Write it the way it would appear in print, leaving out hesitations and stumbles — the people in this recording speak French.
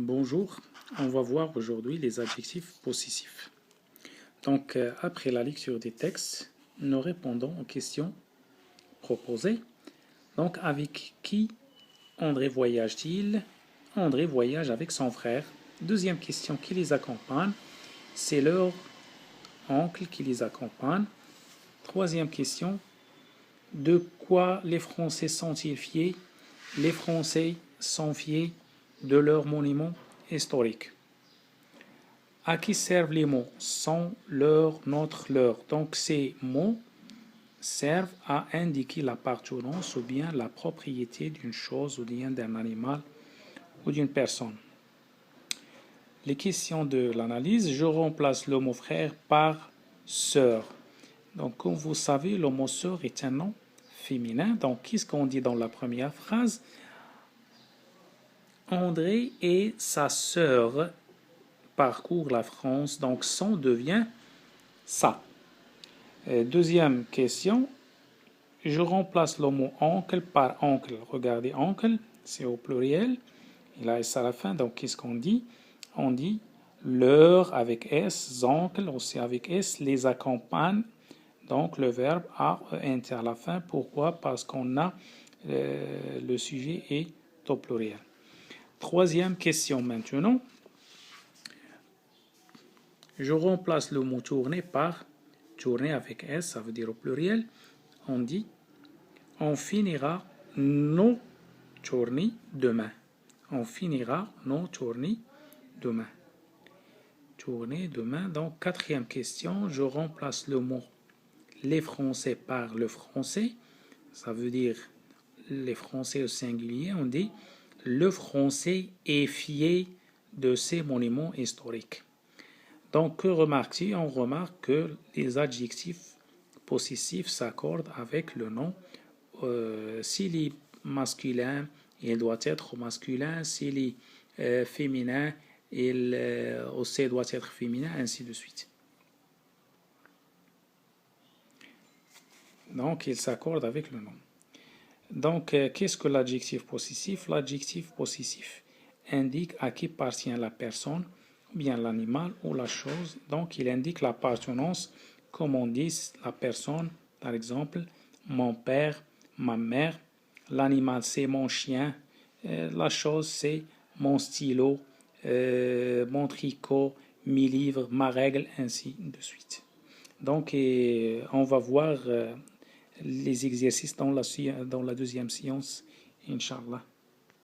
Bonjour, on va voir aujourd'hui les adjectifs possessifs. Donc, après la lecture des textes, nous répondons aux questions proposées. Donc, avec qui André voyage-t-il? André voyage avec son frère. Deuxième question, qui les accompagne? C'est leur oncle qui les accompagne. Troisième question, de quoi les Français sont-ils fiers? Les Français sont fiers de leur monument historique. À qui servent les mots? Sont, leur, notre, leur. Donc ces mots servent à indiquer l'appartenance ou bien la propriété d'une chose ou bien d'un animal ou d'une personne. Les questions de l'analyse, je remplace le mot frère par sœur. Donc comme vous savez, le mot sœur est un nom féminin. Donc qu'est-ce qu'on dit dans la première phrase? André et sa sœur parcourent la France, donc son devient ça. Deuxième question, je remplace le mot oncle par oncle. Regardez, oncle, c'est au pluriel. Il a S à la fin, donc qu'est-ce qu'on dit? On dit leur avec S, oncle aussi avec S, les accompagne. Donc le verbe a ent à la fin. Pourquoi? Parce qu'on a le sujet est au pluriel. Troisième question maintenant. Je remplace le mot tourner par tourner avec S, ça veut dire au pluriel. On dit on finira nos journées demain. On finira nos journées demain. Journée demain. Donc, quatrième question, je remplace le mot les Français par le français. Ça veut dire les Français au singulier. On dit le Français est fier de ses monuments historiques. Donc, que remarque-t-il? On remarque que les adjectifs possessifs s'accordent avec le nom. S'il est masculin, il doit être masculin. S'il est féminin, il aussi doit être féminin, ainsi de suite. Donc, il s'accorde avec le nom. Donc, qu'est-ce que l'adjectif possessif? L'adjectif possessif indique à qui appartient la personne, ou bien l'animal ou la chose. Donc, il indique l'appartenance, comme on dit la personne, par exemple, mon père, ma mère, l'animal c'est mon chien, la chose c'est mon stylo, mon tricot, mes livres, ma règle, ainsi de suite. Donc, on va voir les exercices dans la deuxième séance, Inch'Allah.